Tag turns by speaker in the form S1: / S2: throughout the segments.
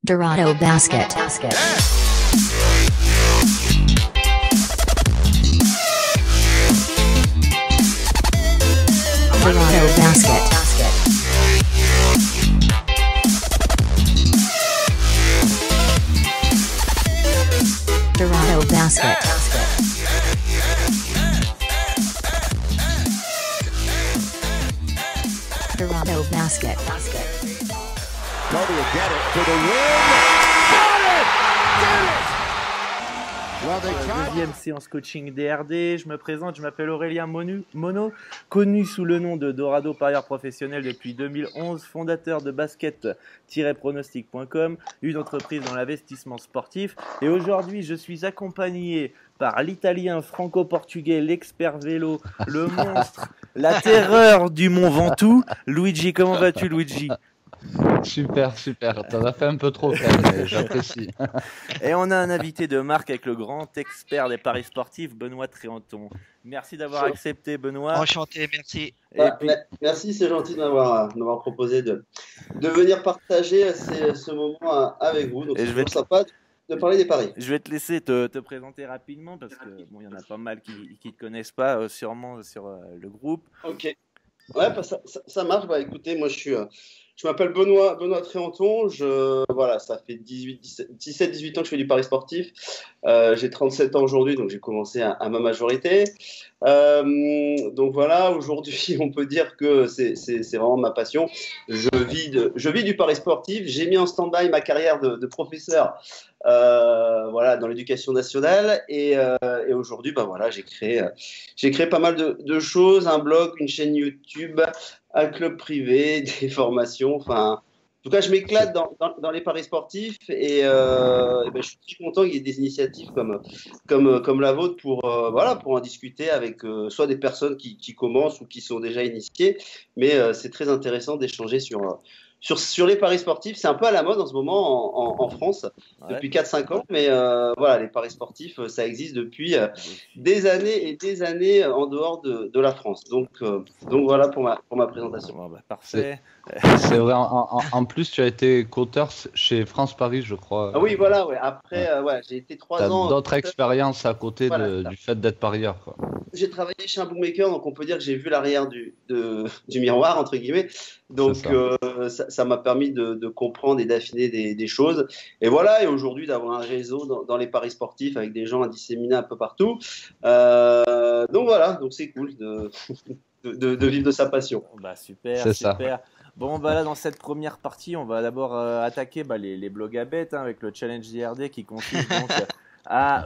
S1: Dorado Basket. Dorado Basket. Dorado Basket. Dorado Basket.
S2: Kobe will get it for the win. Got it! Did it! Well, they tried.
S3: Deuxième séance coaching DRD, je me présente, je m'appelle Aurélien Mono, connu sous le nom de Dorado parieur professionnel depuis 2011, fondateur de basket-pronostic.com, une entreprise dans l'investissement sportif. Et aujourd'hui, je suis accompagné par l'italien franco-portugais, l'expert vélo, le monstre, la terreur du Mont Ventoux. Luigi, comment vas-tu, Luigi ?
S4: Super, t'en as fait un peu trop, mais j'apprécie.
S3: Et on a un invité de marque avec le grand expert des paris sportifs, Benoît Tréanton. Merci d'avoir accepté, Benoît.
S5: Enchanté, merci.
S3: Et puis,
S6: Merci, c'est gentil de m'avoir proposé de venir partager ce moment avec vous. Donc,
S3: Et
S6: c'est
S3: je vais
S6: toujours sympa de parler des paris.
S3: je vais te laisser te présenter rapidement parce que bon, il y en a pas mal qui ne te connaissent pas sûrement sur le groupe.
S6: Ok. Ouais, bah, ça marche. Bah, écoutez, moi, je m'appelle Benoît Tréanton. Voilà, ça fait 17-18 ans que je fais du pari sportif. J'ai 37 ans aujourd'hui, donc j'ai commencé à ma majorité. Donc voilà, aujourd'hui, on peut dire que c'est vraiment ma passion. Je vis du pari sportif. J'ai mis en stand-by ma carrière de professeur voilà, dans l'éducation nationale. Et aujourd'hui, bah, voilà, j'ai créé pas mal de choses, un blog, une chaîne YouTube, un club privé, des formations, enfin, en tout cas, je m'éclate dans les paris sportifs et ben, je suis très content qu'il y ait des initiatives comme la vôtre voilà, pour en discuter avec soit des personnes qui commencent ou qui sont déjà initiées, mais c'est très intéressant d'échanger sur les paris sportifs. C'est un peu à la mode en ce moment en France depuis 4-5 ans, mais voilà, les paris sportifs, ça existe depuis des années et des années en dehors de la France. Donc voilà pour ma présentation.
S3: Bon, bah, parfait.
S4: C'est vrai, en plus, tu as été coauteur chez France Paris, je crois.
S6: Ah oui, voilà, ouais. Après, ouais, j'ai été 3
S4: T'as
S6: ans.
S4: d'autres expériences à côté
S6: Voilà,
S4: du fait d'être parieur, quoi.
S6: J'ai travaillé chez un bookmaker, donc on peut dire que j'ai vu l'arrière du miroir, entre guillemets. Donc ça m'a permis de comprendre et d'affiner des choses. Et voilà, et aujourd'hui d'avoir un réseau dans les paris sportifs avec des gens à disséminer un peu partout. Donc voilà, donc c'est cool de vivre de sa passion.
S3: Bah, super,
S4: C'est
S3: super. Bon, bah là, dans cette première partie, on va d'abord attaquer les blogs à bêtes avec le challenge DRD qui consiste donc à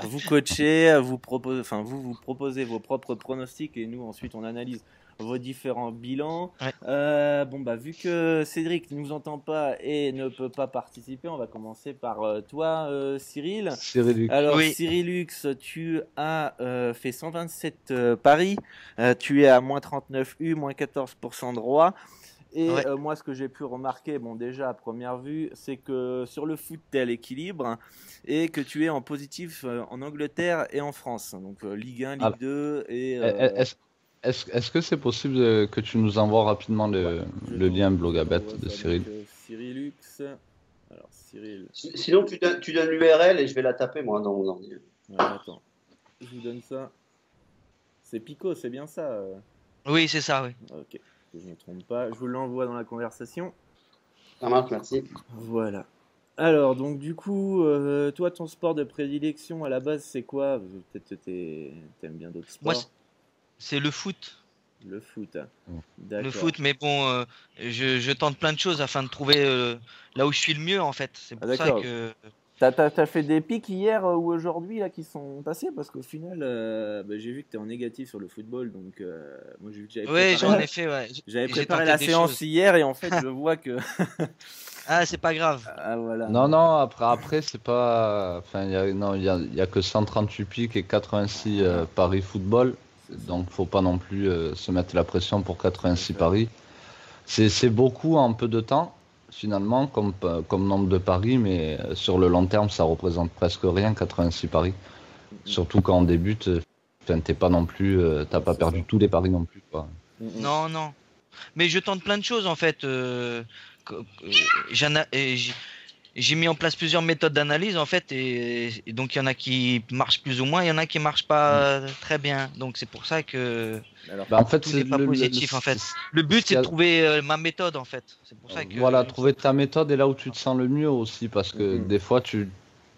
S3: vous coacher, vous proposez vos propres pronostics et nous ensuite on analyse vos différents bilans.
S5: Ouais.
S3: Bon, bah vu que Cédric ne nous entend pas et ne peut pas participer, on va commencer par toi, Cyril.
S4: Cyril.
S3: Alors,
S5: Oui.
S3: Cyrilux, tu as fait 127 paris, tu es à moins 39 U, moins 14% de roi. Et
S5: Ouais.
S3: moi, ce que j'ai pu remarquer, bon, déjà à première vue, c'est que sur le foot, tu es à l'équilibre et que tu es en positif en Angleterre et en France. Donc, Ligue 1, Ligue 2 et.
S4: Est-ce que c'est possible que tu nous envoies rapidement le lien blog à bête de Cyril?
S3: Cyrillux. Alors, Cyril.
S6: Sinon, tu donnes l'URL et je vais la taper moi dans mon ordi.
S3: Ouais, attends. Je vous donne ça. C'est Pico, c'est bien ça
S5: Oui, c'est ça, oui.
S3: Ok, que je ne me trompe pas. Je vous l'envoie dans la conversation.
S6: Ça marche, merci.
S3: Voilà. Alors, donc du coup, toi, ton sport de prédilection à la base, c'est quoi? Peut-être que t'aimes bien d'autres sports.
S5: Moi, c'est le foot.
S3: Le foot.
S4: Mm.
S3: D'accord.
S5: Le foot, mais bon, je tente plein de choses afin de trouver là où je suis le mieux, en fait. C'est pour ça
S3: d'accord.
S5: que...
S3: T'as fait des pics hier ou aujourd'hui là qui sont passés parce qu'au final, j'ai vu que t'es en négatif sur le football, donc moi j'ai vu que j'avais
S5: Ouais,
S3: préparé,
S5: j'en ai fait, ouais.
S3: j'avais
S5: J'ai
S3: préparé
S5: tenté
S3: la
S5: des
S3: séance
S5: choses.
S3: hier et en fait je vois que
S5: Ah, c'est pas grave.
S3: ah voilà.
S4: Non, après c'est pas. Enfin, il y a que 138 pics et 86 paris football. Donc, faut pas non plus se mettre la pression pour 86 paris. C'est beaucoup en peu de temps, finalement, comme nombre de paris, mais sur le long terme, ça représente presque rien, 86 paris. Surtout quand on débute, t'es pas non plus, t'as pas perdu tous les paris non plus, quoi.
S5: Non, non. Mais je tente plein de choses, en fait. j'ai mis en place plusieurs méthodes d'analyse en fait, et donc il y en a qui marchent plus ou moins, il y en a qui marchent pas très bien. Donc c'est pour ça que
S3: Alors,
S4: Bah, en fait,
S5: tout
S4: c'est
S5: n'est pas positif en fait. Le but c'est de trouver ma méthode en fait. C'est pour ça que
S4: Voilà, trouver ta méthode et là où tu te sens le mieux aussi, parce que des fois,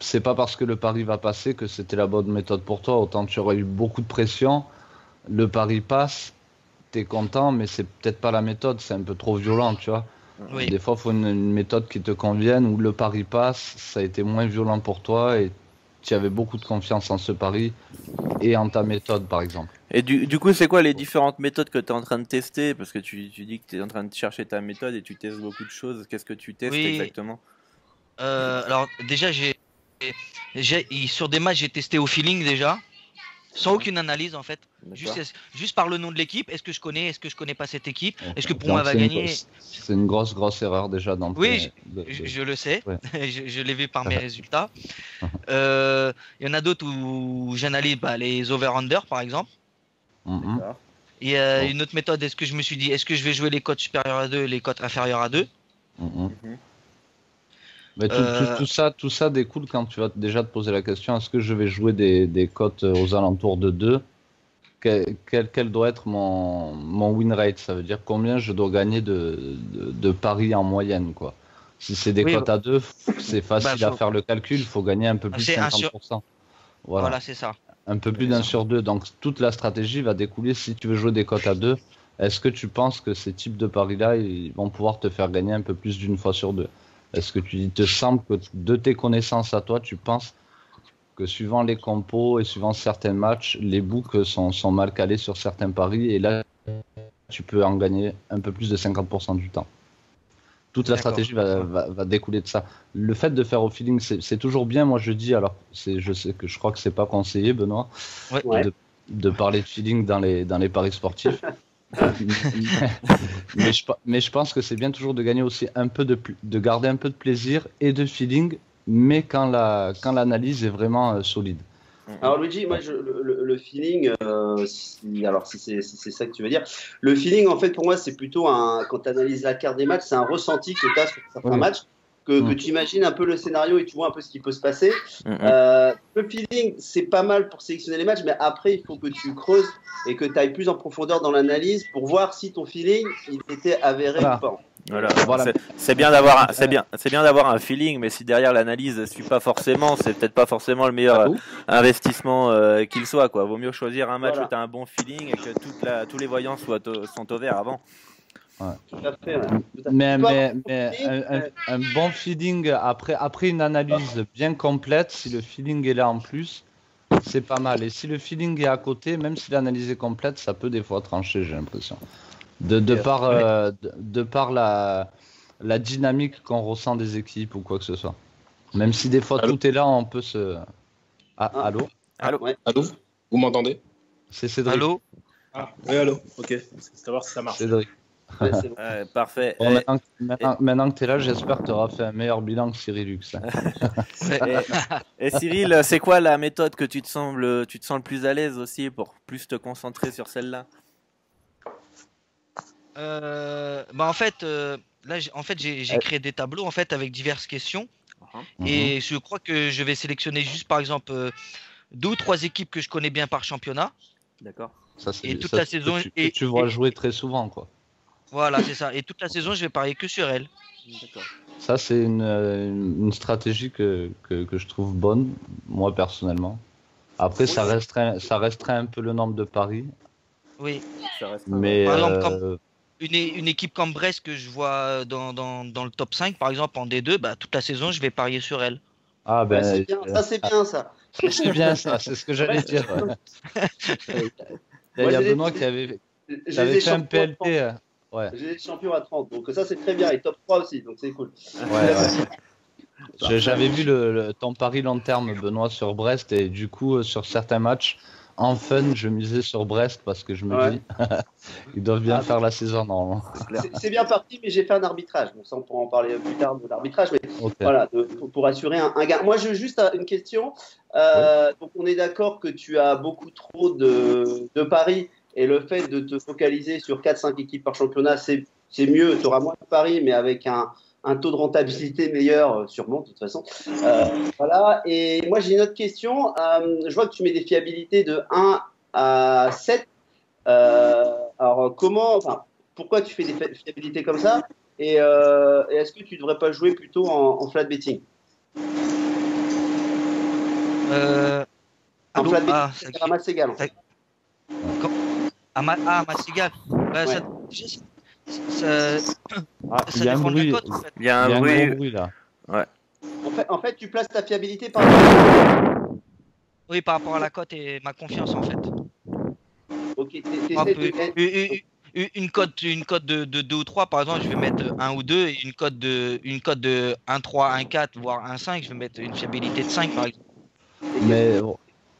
S4: c'est pas parce que le pari va passer que c'était la bonne méthode pour toi. Autant tu aurais eu beaucoup de pression, le pari passe, t'es content, mais c'est peut-être pas la méthode, c'est un peu trop violent, tu vois.
S5: oui.
S4: Des fois, il faut une méthode qui te convienne, où le pari passe, ça a été moins violent pour toi et tu avais beaucoup de confiance en ce pari et en ta méthode, par exemple.
S3: et du coup, c'est quoi les différentes méthodes que tu es en train de tester? Parce que tu dis que tu es en train de chercher ta méthode et tu testes beaucoup de choses. Qu'est-ce que tu testes
S5: Oui.
S3: exactement?
S5: Alors déjà sur des matchs j'ai testé au feeling déjà, sans aucune analyse en fait.
S3: D'accord.
S5: Juste par le nom de l'équipe, est-ce que je connais pas cette équipe? Est-ce que pour
S4: Donc,
S5: moi elle va gagner?
S4: c'est une grosse erreur déjà dans
S5: Oui, je le sais,
S4: Ouais.
S5: je l'ai vu par mes résultats. Il y en a d'autres où j'analyse les over-under par exemple.
S4: Mhm.
S3: D'accord.
S5: Et une autre méthode, est-ce que je me suis dit, est-ce que je vais jouer les cotes supérieures à 2 les cotes inférieures à 2?
S4: Mhm.
S3: Mhm.
S4: Mais tout ça découle quand tu vas déjà te poser la question, est-ce que je vais jouer des cotes aux alentours de 2? Quel doit être mon win rate? Ça veut dire combien je dois gagner de paris en moyenne, quoi. Si c'est des
S5: Oui,
S4: cotes à 2, c'est facile à
S5: faut-
S4: faire le calcul, il faut gagner un peu plus de
S5: c'est un sur-
S4: 50%. Voilà,
S5: Voilà, c'est ça.
S4: un peu plus d'un sur 2. Donc toute la stratégie va découler si tu veux jouer des cotes à 2. Est-ce que tu penses que ces types de paris-là, ils vont pouvoir te faire gagner un peu plus d'une fois sur 2? Est-ce que il te semble que de tes connaissances à toi, tu penses que suivant les compos et suivant certains matchs, les books sont mal calés sur certains paris et là, tu peux en gagner un peu plus de 50% du temps. Toute la
S5: D'accord.
S4: stratégie va découler de ça. Le fait de faire au feeling, c'est toujours bien. Moi, je dis, alors, je crois que c'est pas conseillé, Benoît,
S6: Ouais.
S4: de parler de feeling dans les paris sportifs. mais je pense que c'est bien toujours de gagner aussi de garder un peu de plaisir et de feeling, mais quand l'analyse est vraiment solide.
S6: Alors Luigi, moi le feeling, si c'est ça que tu veux dire, le feeling en fait pour moi c'est plutôt quand tu analyses la carte des matchs, c'est un ressenti que tu as sur certains
S4: Oui.
S6: matchs, que tu imagines un peu le scénario et tu vois un peu ce qui peut se passer. Le feeling c'est pas mal pour sélectionner les matchs, mais après il faut que tu creuses et que tu ailles plus en profondeur dans l'analyse pour voir si ton feeling il était avéré
S4: Voilà.
S6: ou pas.
S3: Voilà. C'est bien d'avoir un feeling, mais si derrière l'analyse ne suit pas forcément, c'est peut-être pas forcément le meilleur investissement qu'il soit, quoi. Vaut mieux choisir un match où tu as un bon feeling et que tous les voyants sont au vert avant.
S6: Tout à fait, ouais.
S4: Mais
S6: feeling,
S4: un bon feeling après une analyse bien complète, si le feeling est là en plus, c'est pas mal. Et si le feeling est à côté, même si l'analyse est complète, ça peut des fois trancher, j'ai l'impression. De par la dynamique qu'on ressent des équipes ou quoi que ce soit. Même si des fois tout est là, on peut se... Allô?
S6: ouais.
S7: Allô? Vous m'entendez?
S4: C'est Cédric.
S5: Allô?
S7: Ah, oui, allô. Ok, c'est savoir si ça marche.
S4: Cédric.
S6: Ouais, c'est bon.
S3: Parfait.
S4: Bon, maintenant que tu es là, j'espère que tu auras fait un meilleur bilan que Cyril Lux.
S3: Et Cyril, c'est quoi la méthode que tu te sens le plus à l'aise aussi pour plus te concentrer sur celle-là?
S5: En fait, là, j'ai créé des tableaux en fait avec diverses questions, et je crois que je vais sélectionner juste par exemple 2 ou 3 équipes que je connais bien par championnat.
S3: D'accord.
S4: Ça, c'est
S5: Et toute la saison,
S4: que tu vois jouer très souvent, quoi.
S5: Voilà, c'est ça. Et toute la saison, je vais parier que sur elle.
S3: D'accord.
S4: Ça, c'est une stratégie que je trouve bonne, moi personnellement. Après, ça restreint un peu le nombre de paris.
S5: Oui.
S3: Ça reste
S4: Mais
S5: Par exemple, une équipe comme Brest que je vois dans le top 5, par exemple en D2, toute la saison, je vais parier sur elle.
S4: ah
S6: Ouais,
S4: ben,
S6: c'est bien. Ça c'est bien ça.
S4: c'est bien ça, c'est ce que j'allais dire. Ouais. Il y a Benoît qui avait fait un PLT. Ouais.
S6: J'ai des champions à 30, donc ça c'est très bien, et top 3 aussi, donc c'est cool.
S4: J'avais vu ton pari long terme, Benoît, sur Brest, et du coup, sur certains matchs, en fun, je misais sur Brest parce que je me dis, ils doivent bien faire la saison normalement.
S6: C'est bien parti, mais j'ai fait un arbitrage. Bon, ça, on pourra en parler plus tard de l'arbitrage, mais
S4: Okay.
S6: voilà, pour assurer un gain. Moi, j'ai juste une question. Donc, on est d'accord que tu as beaucoup trop de paris, et le fait de te focaliser sur 4-5 équipes par championnat, c'est mieux. Tu auras moins de paris, mais avec un un taux de rentabilité meilleur, sûrement, de toute façon. Voilà. Et moi, j'ai une autre question. Je vois que tu mets des fiabilités de 1 à 7. Alors, pourquoi tu fais des fiabilités comme ça? Et est-ce que tu ne devrais pas jouer plutôt en flat betting? En flat betting, c'est un masse égal.
S5: Masse égale. Bah,
S6: Ouais.
S4: Il y a un
S5: dépend de la
S4: bruit.
S5: cote, en fait.
S3: Il y a
S4: Il y a
S3: un
S4: un
S3: bruit.
S4: gros bruit là.
S6: En fait, tu places ta fiabilité par
S5: Oui, par rapport à la cote et ma confiance, en fait.
S6: Ok,
S5: Un peu. Une cote de 2 ou 3, par exemple, je vais mettre 1 ou 2, et une cote de 1, 3, 1, 4, voire 1, 5, je vais mettre une fiabilité de 5, par exemple.
S4: Mais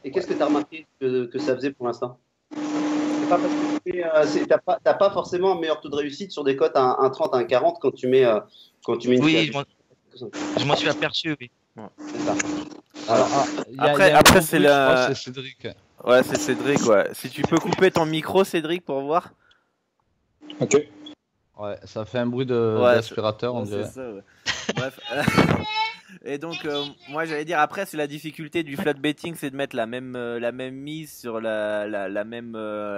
S6: Et qu'est-ce que tu as remarqué que ça faisait pour l'instant? C'est pas parce que t'as pas forcément un meilleur taux de réussite sur des cotes à 1, 30, 1, 40 quand tu mets une
S5: Oui,
S6: fiabilité.
S5: je m'en suis aperçu, oui.
S6: C'est ça.
S4: alors,
S3: Après,
S4: un gros
S3: c'est
S4: bruit, je
S3: la-
S4: crois, c'est Cédric.
S3: Ouais, c'est Cédric, ouais. Si tu peux couper ton micro, Cédric, pour voir.
S7: Ok.
S4: Ouais, ça fait un bruit
S3: Ouais,
S4: d'aspirateur, on
S3: Ouais,
S4: dirait.
S3: c'est ça, ouais. Bref. Et donc, moi, j'allais dire, après, c'est la difficulté du flat betting, c'est de mettre la même mise sur la même,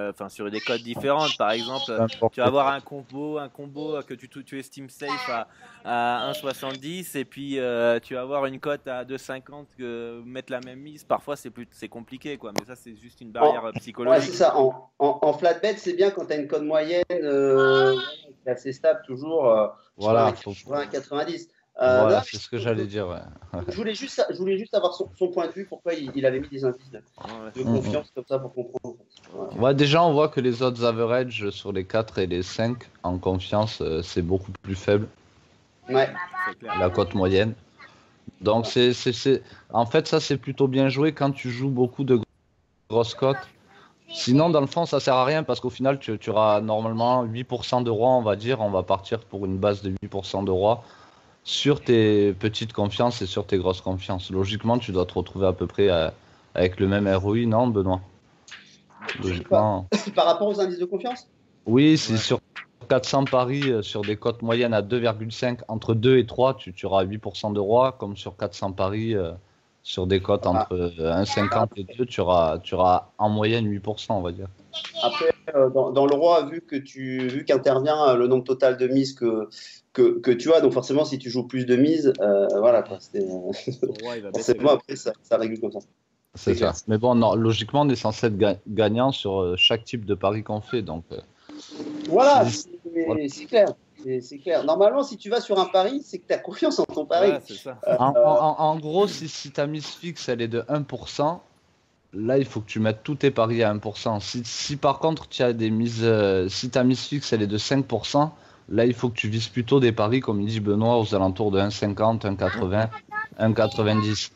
S3: enfin, sur des codes différentes. Par exemple,
S4: N'importe
S3: tu vas avoir un combo que tu estimes safe à 1,70 et puis tu vas avoir une cote à 2,50 mettre la même mise. Parfois, c'est compliqué, quoi. Mais ça, c'est juste une barrière
S6: Ouais,
S3: psychologique.
S6: c'est ça. En flat bet, c'est bien quand tu as une cote moyenne qui est assez stable, toujours
S4: Voilà,
S6: 90.
S4: voilà,
S6: Non,
S4: c'est ce que j'allais dire. Ouais.
S6: je voulais juste avoir son point de vue, pourquoi il avait mis des indices de confiance comme ça pour comprendre. En fait. Voilà.
S4: Ouais, déjà, on voit que les odds average sur les 4 et les 5 en confiance, c'est beaucoup plus faible,
S6: Ouais.
S3: C'est clair.
S4: la cote moyenne. Donc, en fait, ça, c'est plutôt bien joué quand tu joues beaucoup de grosses cotes. Sinon, dans le fond, ça sert à rien parce qu'au final, tu auras normalement 8% de roi, on va dire. On va partir pour une base de 8% de roi sur tes petites confiances et sur tes grosses confiances. Logiquement, tu dois te retrouver à peu près avec le même ROI, non, Benoît? Logiquement.
S6: Par rapport aux indices de confiance?
S4: Oui, c'est
S3: Ouais.
S4: sur 400 paris, sur des cotes moyennes à 2,5, entre 2 et 3, tu auras 8% de roi, comme sur 400 paris, sur des cotes entre 1,50 et 2, tu auras en moyenne 8%, on va dire.
S6: Après, dans le roi, vu qu'intervient le nombre total de mises que tu as, donc forcément, si tu joues plus de mises, voilà, quoi,
S3: Ouais, il va baisser.
S6: forcément, après, ça régule comme ça.
S4: C'est ça. Mais bon, non, logiquement, on est censé être gagnant sur chaque type de pari qu'on fait. Donc,
S6: Voilà,
S4: Voilà.
S6: c'est clair. C'est clair. Normalement, si tu vas sur un pari, c'est que tu as confiance en ton pari.
S3: Ouais, c'est ça.
S4: en gros, si ta mise fixe, elle est de 1%, là, il faut que tu mettes tous tes paris à 1%. Si par contre, tu as des mises, si ta mise fixe, elle est de 5%, là, il faut que tu vises plutôt des paris, comme il dit Benoît, aux alentours de 1,50, 1,80, 1,90.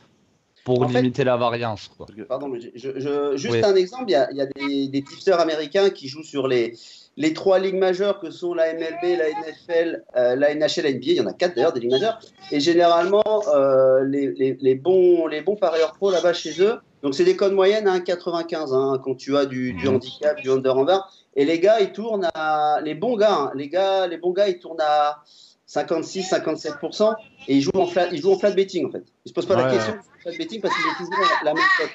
S4: Pour
S6: En fait-
S4: limiter la variance, quoi.
S6: Pardon, mais juste
S4: Oui.
S6: un exemple, il y a des tipsters américains qui jouent sur les 3 ligues majeures que sont la MLB, la NFL, la NHL, la NBA. Il y en a 4 d'ailleurs, des ligues majeures. Et généralement, les bons parieurs pro là-bas chez eux, donc c'est des codes moyennes à 1,95 quand tu as du handicap, du under en bar. Et les gars, ils tournent à. Les bons gars, ils tournent à 56-57% et ils jouent en flat betting en fait. Ils se posent pas la
S4: Ouais.
S6: question du flat betting parce qu'ils ont toujours la même cote.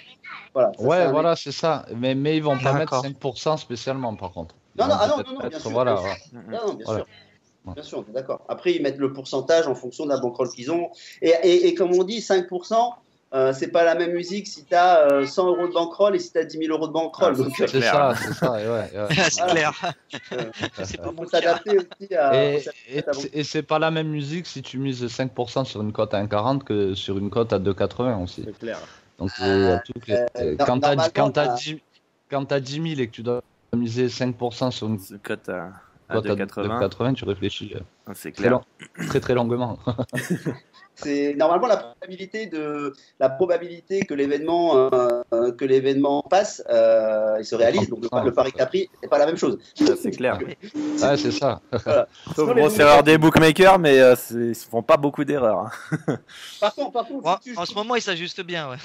S6: Voilà, ça,
S4: Ouais,
S6: c'est un
S4: voilà, c'est ça. Mais ils vont pas mettre
S5: D'accord.
S4: 5% spécialement, par contre.
S6: Non,
S4: Ils
S6: non,
S4: vont
S6: ah non,
S4: peut-être
S6: non, bien
S4: mettre-
S6: sûr.
S4: Voilà,
S6: bien
S4: ouais.
S6: sûr. Non, bien
S4: Voilà.
S6: sûr. Bien sûr, on est d'accord. Après, ils mettent le pourcentage en fonction de la bankroll qu'ils ont. Et comme on dit, 5%, c'est pas la même musique si tu as 100 euros de bankroll et si tu as 10 000 euros de bankroll.
S3: Ah,
S6: Donc,
S3: c'est
S4: C'est
S3: clair.
S4: ça, ouais.
S5: C'est clair. C'est pas
S6: il
S5: mon
S6: faut
S5: cas.
S6: s'adapter aussi à.
S4: Et c'est pas la même musique si tu mises 5% sur une cote à 1,40 que sur une cote à 2,80 aussi.
S3: C'est clair.
S4: Donc il y a tout quand
S6: normalement,
S4: t'as 10 000 et que tu dois miser 5% sur une
S3: Ce cote à
S4: cote à
S3: 2,80.
S4: 2,80, tu réfléchis
S3: Ah, c'est
S4: très,
S3: clair.
S4: très longuement.
S6: c'est normalement la probabilité que l'événement passe, il se réalise. Donc le pari que tu as pris n'est pas la même chose.
S3: Ça, c'est clair.
S4: Ouais, c'est ça.
S3: Sauf
S6: Sinon, les
S3: grosse
S6: bookmakers-
S3: erreur des bookmakers, mais ils font pas beaucoup d'erreurs. hein.
S6: Par contre, si
S5: En ce moment, il s'ajuste bien. Ouais.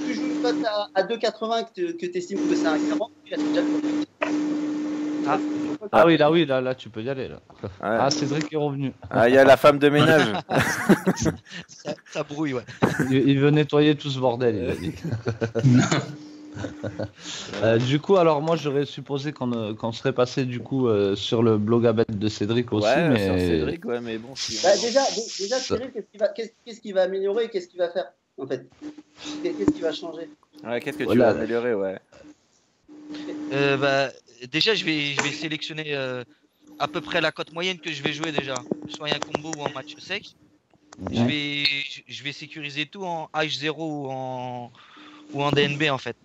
S6: tu joues une cote à 2,80 que tu estimes que c'est un 40, tu as déjà
S5: Ah.
S4: Ah oui, là, tu peux y aller. Là.
S3: Ouais.
S4: Ah, Cédric est revenu.
S3: Ah, il y a la femme de ménage.
S5: Ça brouille, ouais.
S4: Il veut nettoyer tout ce bordel, il a dit. Du coup, alors moi j'aurais supposé qu'on serait passé du coup sur le blog à bête de Cédric aussi,
S3: Ouais,
S4: mais
S3: sur Cédric, ouais, mais bon. Si
S6: Bah, déjà Cyril, qu'est-ce qu'il va améliorer et qu'est-ce qu'il va faire en fait? Qu'est-ce qui va changer?
S3: Ouais, qu'est-ce que tu
S4: Voilà.
S3: vas améliorer, ouais.
S5: Bah, déjà, je vais sélectionner à peu près la cote moyenne que je vais jouer déjà, soit un combo ou en match sec. Je vais sécuriser tout en H0 ou en DNB en fait.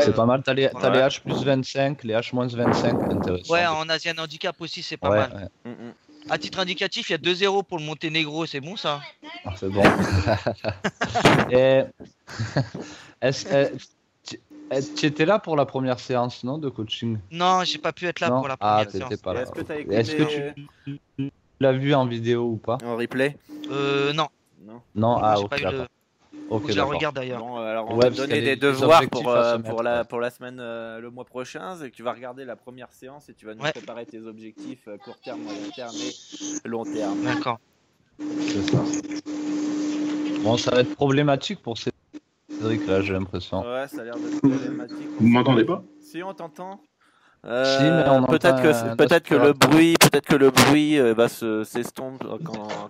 S4: c'est pas mal. T'as les
S3: Ouais.
S4: H plus 25, les H moins 25, intéressant.
S5: Ouais, en Asian Handicap aussi, c'est pas
S4: Ouais,
S5: mal.
S4: ouais.
S5: À titre indicatif, il y a 2-0 pour le Monténégro, c'est bon ça?
S4: Ah, c'est bon. Et tu étais là pour la première séance, non, de coaching?
S5: Non, j'ai pas pu être là
S4: Non.
S5: pour la
S4: Ah,
S5: première séance.
S4: t'étais pas
S3: Et
S4: là.
S3: est-ce que t'as écouté
S4: Est-ce que tu l'as vu en vidéo ou pas?
S3: en replay?
S5: Non,
S3: Non.
S4: Non, ah
S5: j'ai
S4: ok,
S5: pas eu
S4: d'accord.
S5: le...
S4: Ok,
S5: Faut que je la
S4: d'accord.
S5: regarde d'ailleurs.
S3: Bon, alors on
S4: Ouais,
S3: va
S4: parce
S3: te
S4: qu'il
S3: donner
S4: y a
S3: des
S4: des
S3: devoirs
S4: objectifs à se mettre,
S3: pour la semaine, le mois prochain. C'est que tu vas regarder la première séance et tu vas nous
S5: Ouais.
S3: préparer tes objectifs court terme, moyen terme et long terme.
S5: D'accord.
S4: C'est ça. Bon, ça va être problématique pour Cédric là, j'ai l'impression.
S3: Ouais, ça a l'air d'être problématique.
S7: Vous m'entendez pas?
S3: Si on t'entend.
S4: mais on
S3: Peut-être
S4: entend
S3: que
S4: un
S3: peut-être que le
S4: aspirateur.
S3: bruit va s'estompe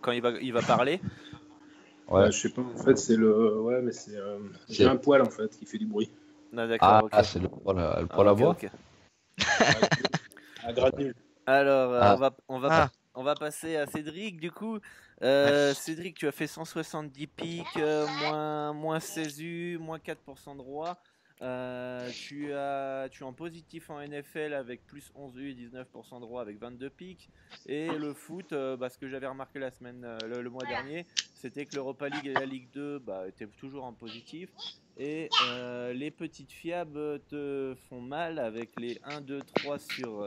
S3: quand il va parler.
S4: Ouais.
S7: Je sais pas, en fait, c'est le. Ouais, mais c'est. J'ai
S4: C'est-
S7: un poil en fait qui fait du bruit.
S3: Ah, d'accord.
S4: Ah,
S3: Ok.
S4: c'est le poil à
S3: Ok,
S4: bois.
S3: ok.
S7: Un granule.
S3: Alors,
S4: Ah.
S3: on va passer à Cédric, du coup. Cédric, tu as fait 170 pics, moins 16 U, moins 4% de roi. Tu es en positif en NFL avec plus 11 U et 19% de roi avec 22 pics. Et le foot, ce que j'avais remarqué la semaine, le mois dernier, c'était que l'Europa League et la Ligue 2 étaient toujours en positif. Et les petites fiables te font mal avec les 1, 2, 3 sur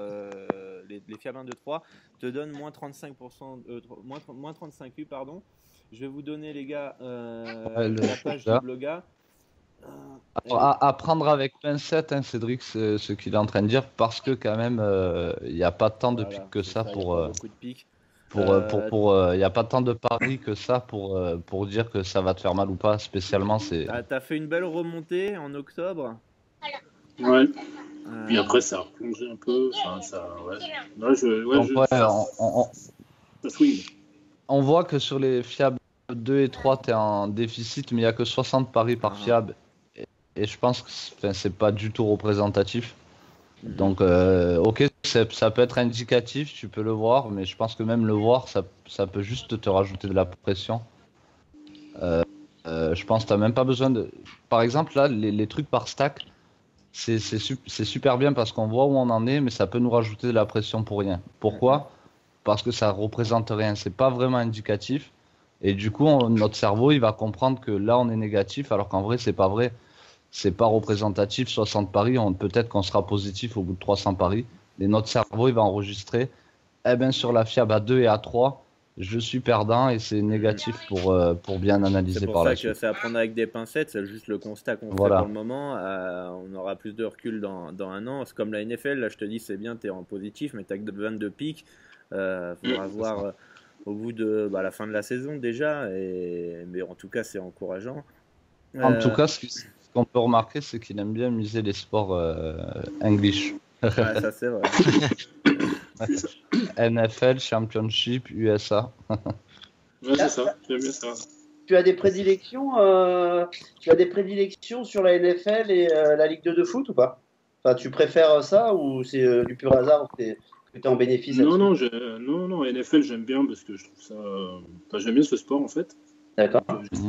S3: les fiables 1, 2, 3 te donnent moins 35%, moins 35 U, pardon. Je vais vous donner, les gars, la page du bloga.
S4: À prendre avec pincette, hein, Cédric, ce qu'il est en train de dire, parce que quand même, il n'y a pas tant de pics que ça pour.
S3: Beaucoup de pics.
S4: Il n'y a pas tant de paris que ça pour dire que ça va te faire mal ou pas. Spécialement, c'est.
S3: T'as fait une belle remontée en octobre.
S7: Ouais. Puis après, ça a replongé un peu. Enfin, ça. Ouais.
S4: Donc, ouais,
S7: ça swing.
S4: on voit que sur les fiables 2 et 3, tu es en déficit, mais il n'y a que 60 paris par fiable. Et je pense que c'est pas du tout représentatif. Donc, ok, ça peut être indicatif, tu peux le voir, mais je pense que même le voir, ça peut juste te rajouter de la pression. Je pense que tu n'as même pas besoin de. Par exemple, là, les trucs par stack, c'est super bien parce qu'on voit où on en est, mais ça peut nous rajouter de la pression pour rien. Pourquoi? Parce que ça représente rien, c'est pas vraiment indicatif. Et du coup, notre cerveau, il va comprendre que là, on est négatif, alors qu'en vrai, c'est pas vrai. C'est pas représentatif, 60 paris, peut-être qu'on sera positif au bout de 300 paris. Et notre cerveau, il va enregistrer, eh ben, sur la fiable à 2 et à 3, je suis perdant et c'est négatif pour bien analyser par la suite.
S3: C'est pour ça que c'est à prendre avec des pincettes, c'est juste le constat qu'on fait pour le moment. On aura plus de recul dans un an. C'est comme la NFL, là je te dis c'est bien, tu es en positif, mais tu as que 22 pics. Faudra voir au bout de la fin de la saison déjà, mais en tout cas c'est encourageant.
S4: En tout cas, ce qu'on peut remarquer, c'est qu'il aime bien miser les sports English.
S3: Ouais, ça c'est vrai.
S4: NFL, Championship, USA.
S7: Ouais, c'est ça, j'aime bien ça.
S6: Tu as des prédilections sur la NFL et la Ligue 2 de foot ou pas? Enfin, tu préfères ça ou c'est du pur hasard que tu es en bénéfice?
S7: Non, NFL j'aime bien parce que je trouve ça. J'aime bien ce sport en fait.
S6: D'accord.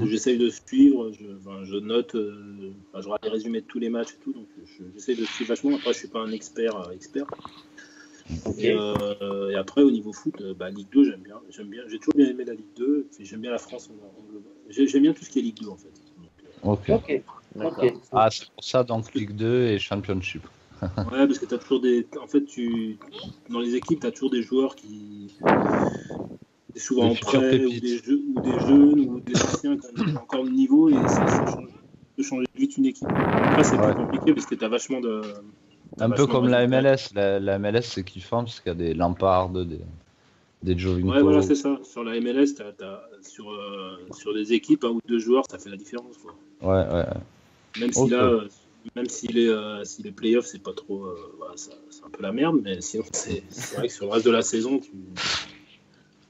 S7: J'essaye de suivre, je note, je regarde les résumés de tous les matchs et tout, donc j'essaye de suivre vachement. Après, je suis pas un expert.
S6: Okay.
S7: Et après, au niveau foot, Ligue 2, j'aime bien. J'ai toujours bien aimé la Ligue 2. Et j'aime bien la France. J'aime bien tout ce qui est Ligue 2 en fait. Donc,
S6: ok.
S4: Ah, c'est pour ça donc Ligue 2 et Championship.
S7: Ouais, parce que tu as toujours des. En fait, dans les équipes, tu as toujours des joueurs qui. Souvent en prêt, ou des jeunes, ou des anciens qui ont encore le niveau, et ça peut changer vite une équipe. Après, c'est plus compliqué parce que tu as vachement de
S4: Un peu comme la MLS. La MLS, c'est kiffant parce qu'il y a des Lampard, des Jovinko.
S7: Ouais, voilà, c'est ça. Sur la MLS, sur des équipes, un ou deux joueurs, ça fait la différence, quoi.
S4: Ouais.
S7: Même si là, si les playoffs, c'est pas trop. Voilà, c'est un peu la merde, mais sinon, c'est vrai que sur le reste de la saison,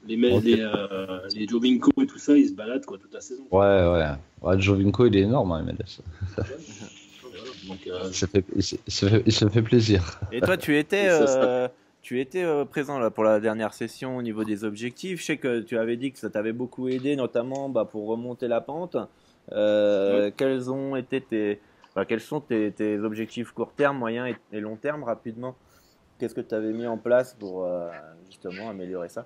S7: les Jovinko et tout ça, ils se baladent quoi, toute la saison.
S4: Ouais, Jovinko, il est énorme, hein, MLS.
S7: Donc,
S4: il se fait plaisir.
S3: Et toi, tu étais présent là, pour la dernière session au niveau des objectifs. Je sais que tu avais dit que ça t'avait beaucoup aidé, notamment pour remonter la pente. Quels sont tes objectifs court terme, moyen et long terme rapidement? Qu'est-ce que tu avais mis en place pour justement améliorer ça?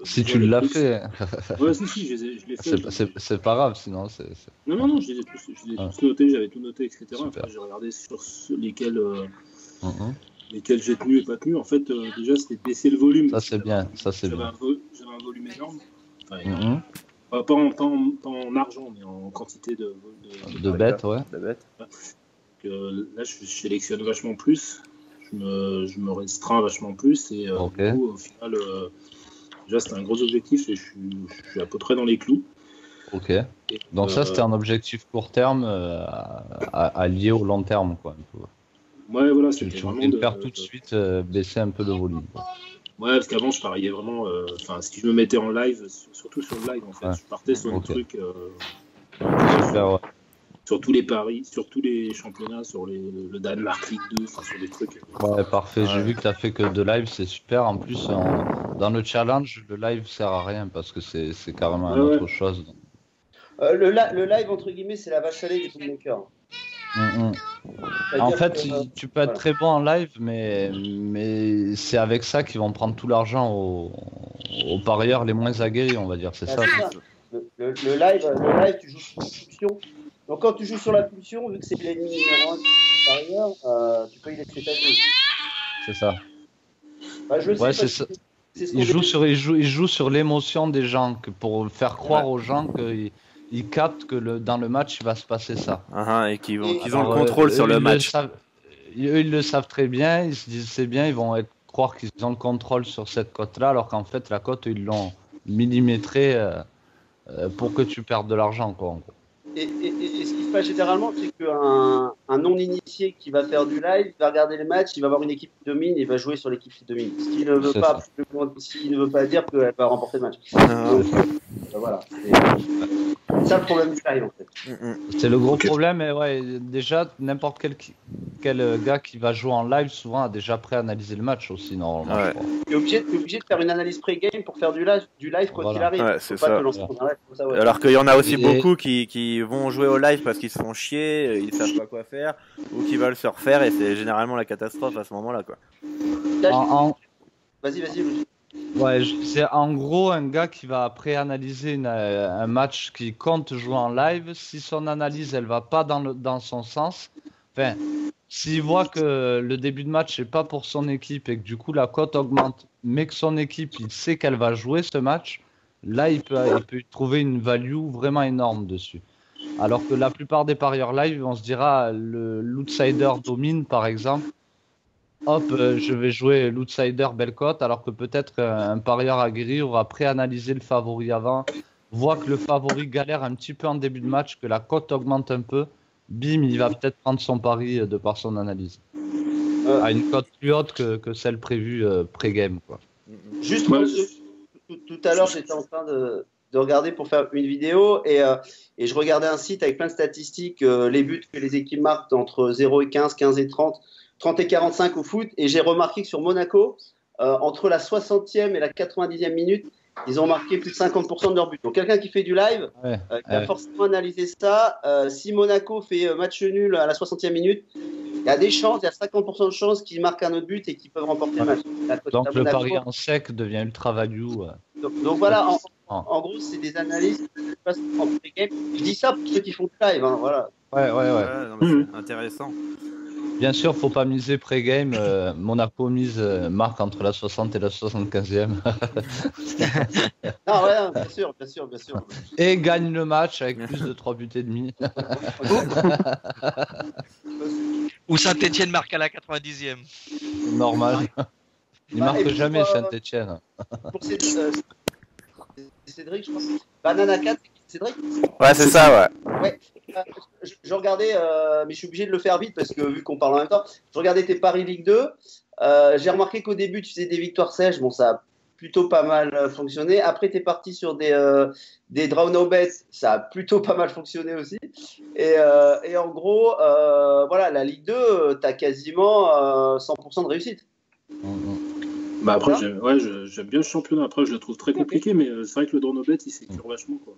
S4: Si tu l'as fait.
S7: Ouais, si, je l'ai fait.
S4: C'est pas grave, sinon.
S7: Non, je les ai tous notés, j'avais tout noté, etc. Enfin, j'ai regardé sur lesquels j'ai tenu et pas tenu. En fait, déjà, c'était de baisser le volume.
S4: Ça, c'est bien.
S7: J'avais un volume énorme. Enfin, pas en argent, mais en quantité de
S4: bêtes, ouais.
S7: Là, je sélectionne vachement plus. Je me restreins vachement plus. Et du coup, au final, déjà, c'était un gros objectif et je suis à peu près dans les clous.
S4: Ok. Donc ça, c'était un objectif court terme à lier au long terme, quoi.
S7: Ouais, voilà.
S4: Tu voulais le faire tout de suite, baisser un peu le volume.
S7: Ouais, parce qu'avant, je pariais vraiment. Si je me mettais en live, surtout sur le live, en fait, je partais sur un truc.
S4: Super, ouais.
S7: Sur tous les paris, sur tous les championnats, sur le Danemark Ligue 2, sur des trucs.
S4: Ouais, parfait. J'ai vu que tu as fait que de live, c'est super. En plus, dans le challenge, le live sert à rien parce que c'est carrément autre chose.
S6: Le live, entre guillemets, c'est la vache à lait des bookmakers.
S4: En fait, tu peux être très bon en live, mais c'est avec ça qu'ils vont prendre tout l'argent aux parieurs les moins aguerris, on va dire. C'est ça.
S6: Le live, tu joues sur la pulsion. Donc quand tu joues sur la pulsion, vu que c'est l'ennemi numéro 1 du parieur, tu peux y laisser ta vie.
S4: C'est ça.
S6: Je le sais.
S4: C'est ça. Il joue sur l'émotion des gens, pour faire croire aux gens qu'ils captent que dans le match il va se passer ça.
S3: Et qu'ils ont le contrôle sur le match.
S4: Ils le savent très bien, ils se disent c'est bien, ils vont croire qu'ils ont le contrôle sur cette cote-là, alors qu'en fait la cote ils l'ont millimétrée pour que tu perdes de l'argent, quoi, en gros.
S6: Et ce qui se passe généralement, c'est qu'un non-initié qui va faire du live, va regarder les matchs, il va avoir une équipe qui domine et il va jouer sur l'équipe qui domine. Ce qui ne veut pas dire qu'elle va remporter le match. Donc, voilà. C'est ça le problème du live, en fait.
S4: C'est le gros problème. Et déjà, n'importe quel gars qui va jouer en live, souvent a déjà préanalysé le match aussi, normalement.
S6: Tu es obligé de faire une analyse pré-game pour faire du live quoi qu'il arrive.
S3: C'est ça. Alors qu'il y en a aussi beaucoup qui vont jouer au live parce qu'ils se font chier, ils savent pas quoi faire, ou qui veulent se refaire, et c'est généralement la catastrophe à ce moment-là, quoi.
S6: Vas-y.
S4: Ouais, c'est en gros un gars qui va préanalyser un match qui compte jouer en live. Si son analyse elle va pas dans son sens, enfin, s'il voit que le début de match n'est pas pour son équipe et que du coup la cote augmente, mais que son équipe il sait qu'elle va jouer ce match, là il peut trouver une value vraiment énorme dessus. Alors que la plupart des parieurs live, on se dira l'outsider domine par exemple. Hop, je vais jouer l'outsider belle cote, alors que peut-être un parieur aguerri aura préanalysé le favori avant, voit que le favori galère un petit peu en début de match, que la cote augmente un peu, bim, il va peut-être prendre son pari de par son analyse. À une cote plus haute que celle prévue pré-game, quoi.
S6: Juste, tout à l'heure, j'étais en train de regarder pour faire une vidéo et je regardais un site avec plein de statistiques, les buts que les équipes marquent entre 0 et 15, 15 et 30 et 45 au foot, et j'ai remarqué que sur Monaco, entre la 60e et la 90e minute, ils ont marqué plus de 50% de leurs buts. Donc quelqu'un qui fait du live, qui a forcément analysé ça, si Monaco fait match nul à la 60e minute, il y a des chances, il y a 50% de chances qu'ils marquent un autre but et qu'ils peuvent remporter le match.
S4: Donc le pari en sec devient ultra value.
S6: Donc voilà, en gros, c'est des analyses qui se passent en pré-game. Je dis ça pour ceux qui font du live, hein, voilà.
S3: Non, mais c'est intéressant.
S4: Bien sûr, faut pas miser pré-game. Monaco mise marque entre la 60 et la 75e.
S6: Non, ouais, bien sûr, bien sûr, bien sûr.
S4: Et gagne le match avec plus de 3 buts et demi.
S5: Ou Saint-Etienne marque à la 90e.
S4: Normal. Il marque jamais Saint-Etienne.
S6: Pour Cédric, je pense. Banana 4, Cédric?
S3: Ouais, c'est ça, ouais.
S6: Ouais. Je regardais, mais je suis obligé de le faire vite parce que vu qu'on parle en même temps, je regardais tes paris Ligue 2. J'ai remarqué qu'au début, tu faisais des victoires sèches. Bon, ça a plutôt pas mal fonctionné. Après, tu es parti sur des draw no bet. Ça a plutôt pas mal fonctionné aussi. Et en gros, voilà, la Ligue 2, tu as quasiment 100% de réussite.
S7: Bah après, j'aime bien le championnat. Après, je le trouve très compliqué, mais c'est vrai que le draw no bet, il s'écure vachement, quoi.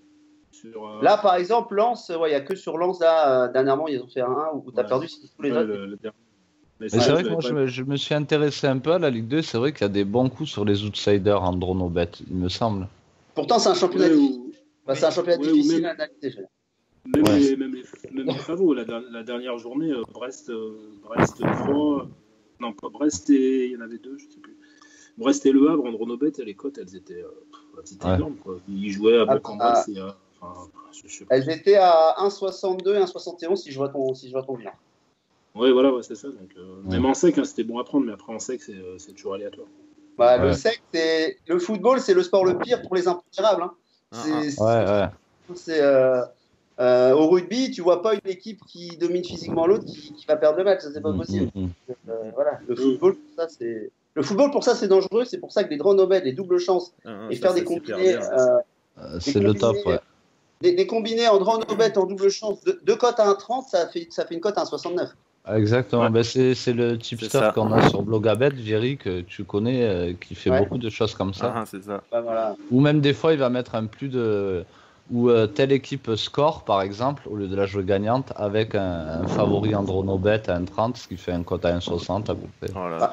S6: Là, par exemple, Lens, il n'y a que sur Lens, là, dernièrement, ils ont fait un où tu as perdu tous les autres.
S4: Mais c'est vrai que moi, je me suis intéressé un peu à la Ligue 2. C'est vrai qu'il y a des bons coups sur les outsiders en draw no bet, il me semble.
S6: Pourtant, c'est un championnat c'est un championnat difficile à analyser.
S7: Même les favoris. La dernière journée, Brest 3. Non, pas Brest et il y en avait 2, je sais plus. Brest et Le Havre en draw no bet, les cotes, elles étaient énormes, quoi. Ils jouaient à Bourg-en-Bresse et à.
S6: Elles étaient à 1,62 et 1,71 si je vois ton bien.
S7: Oui, voilà, c'est ça. Donc, même en sec, c'était bon à prendre, mais après en sec, c'est toujours aléatoire.
S6: Bah, le sec, le football, c'est le sport le pire pour les impondérables. Hein. Au rugby, tu vois pas une équipe qui domine physiquement l'autre qui va perdre le match, ça c'est pas possible. Voilà, le football pour ça c'est dangereux, c'est pour ça que les draw no bet, les doubles chances et faire des combinés,
S4: c'est le top, ouais.
S6: Des combinés en draw no bet en double chance, deux cotes à 1,30, ça fait une cote à 1,69.
S4: Exactement, ben c'est le tipster qu'on a sur Blogabet, Jerry, que tu connais, qui fait beaucoup de choses comme ça.
S3: C'est ça.
S6: Bah, voilà.
S4: Ou même des fois, il va mettre un plus de... Ou telle équipe score, par exemple, au lieu de la jouer gagnante, avec un favori en draw no bet à 1,30, ce qui fait un cote à 1,60 à peu près.
S3: Voilà.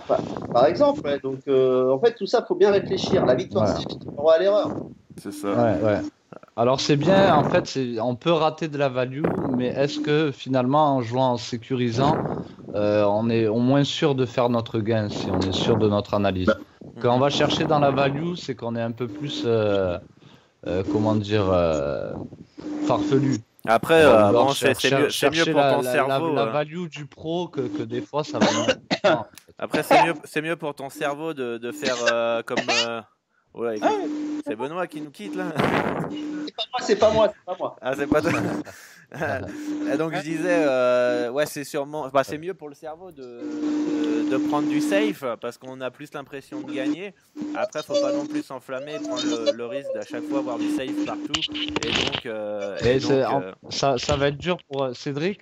S6: Par exemple, ouais, donc en fait, tout ça, il faut bien réfléchir. La victoire, c'est le droit à l'erreur.
S3: C'est ça.
S4: Ouais. Alors c'est bien, en fait, on peut rater de la value, mais est-ce que finalement, en jouant en sécurisant, on est au moins sûr de faire notre gain, si on est sûr de notre analyse? Quand on va chercher dans la value, c'est qu'on est un peu plus, farfelu.
S3: Après, c'est mieux pour ton cerveau.
S4: La value du pro que des fois, ça va...
S3: Après, c'est mieux pour ton cerveau de faire comme... Ouais, c'est Benoît qui nous quitte là.
S6: C'est pas moi.
S3: Ah, c'est pas toi. Et donc je disais, c'est sûrement, c'est mieux pour le cerveau de prendre du safe parce qu'on a plus l'impression de gagner. Après, faut pas non plus s'enflammer et prendre le risque d'à chaque fois avoir du safe partout. Et donc,
S4: ça va être dur pour Cédric.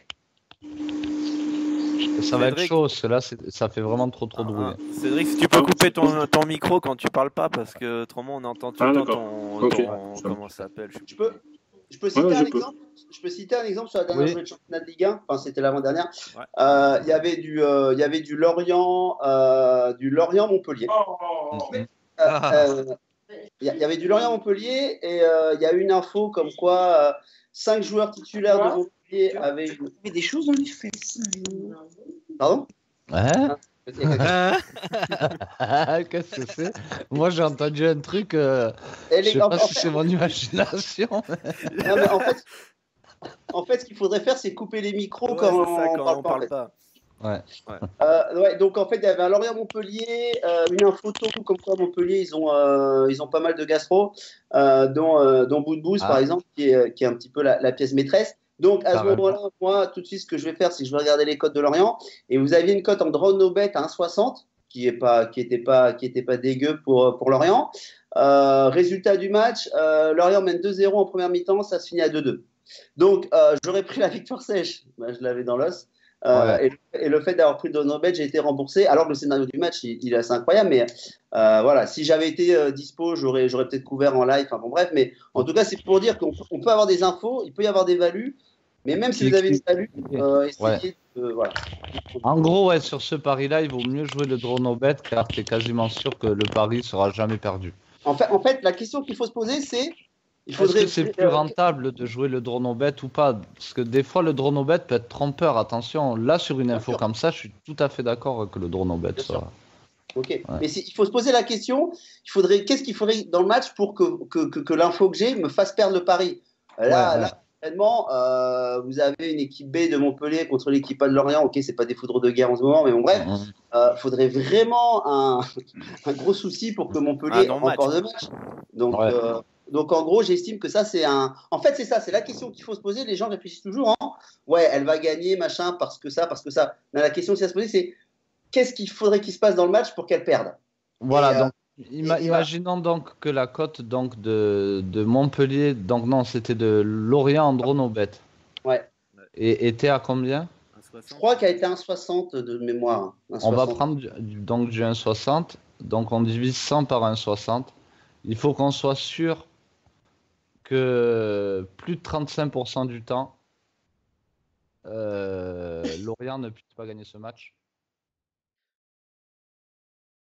S4: Ça va être chaud, parce que là, ça fait vraiment trop de bruit.
S3: Cédric, si tu peux couper ton micro quand tu parles pas, parce que autrement on entend tout le temps comment ça s'appelle.
S6: Je peux citer un exemple. Je peux citer un exemple sur la dernière journée de championnat de Ligue 1. Enfin, c'était l'avant-dernière. Il y avait du Lorient, Montpellier. Il y avait du Lorient Montpellier et il y a eu une info comme quoi 5 joueurs titulaires de Montpellier avaient
S8: des choses dans les fesses.
S6: Pardon?
S4: Qu'est-ce que c'est? Moi j'ai entendu un truc, je sais pas si c'est mon imagination.
S6: Non, mais en fait, ce qu'il faudrait faire, c'est couper les micros quand on parle pas. Donc en fait, il y avait un Lorient Montpellier, une photo comme quoi Montpellier, ils ont pas mal de gastro, dont Boudbouz par exemple, qui est un petit peu la pièce maîtresse. Donc à ce moment-là, moi, tout de suite, ce que je vais faire, c'est que je vais regarder les cotes de Lorient. Et vous aviez une cote en draw no bet à 1,60, qui était pas dégueu pour Lorient. Résultat du match, Lorient mène 2-0 en première mi-temps, ça se finit à 2-2. Donc j'aurais pris la victoire sèche, je l'avais dans l'os. Et le fait d'avoir pris le draw no bet, j'ai été remboursé. Alors que le scénario du match, il est assez incroyable. Mais voilà, si j'avais été dispo, j'aurais peut-être couvert en live. Enfin bon, bref, mais en tout cas, c'est pour dire qu'on peut avoir des infos, il peut y avoir des values. Mais même si vous avez une value, essayez de. Voilà.
S4: En gros, sur ce pari-là, il vaut mieux jouer le draw no bet car tu es quasiment sûr que le pari sera jamais perdu.
S6: En fait, la question qu'il faut se poser, c'est
S4: Est-ce que c'est plus rentable de jouer le dronobet ou pas? Parce que des fois, le dronobet peut être trompeur. Attention, là, sur une info comme ça, je suis tout à fait d'accord que le dronobet soit...
S6: Ok, ouais. Mais il faut se poser la question, qu'est-ce qu'il faudrait dans le match pour que l'info que j'ai me fasse perdre le pari? Là, réellement, vous avez une équipe B de Montpellier contre l'équipe A de Lorient. Ok, c'est pas des foudres de guerre en ce moment, mais bon, bref, faudrait vraiment un gros souci pour que Montpellier remporte le match. Donc, en gros, j'estime que ça, c'est un. En fait, c'est ça, c'est la question qu'il faut se poser. Les gens réfléchissent toujours ouais, elle va gagner, machin, parce que ça. Mais la question qu'il faut se poser, c'est qu'est-ce qu'il faudrait qu'il se passe dans le match pour qu'elle perde?
S4: Voilà, donc imaginons donc que la cote donc, de Montpellier, donc non, c'était de Lorient en dronobet.
S6: Ouais.
S4: Et était à combien?
S6: Je crois qu'elle a été 1,60 de mémoire. 1,60.
S4: On va prendre donc du 1,60. Donc on divise 100 par 1,60. Il faut qu'on soit sûr que plus de 35% du temps, Lorient ne puisse pas gagner ce match.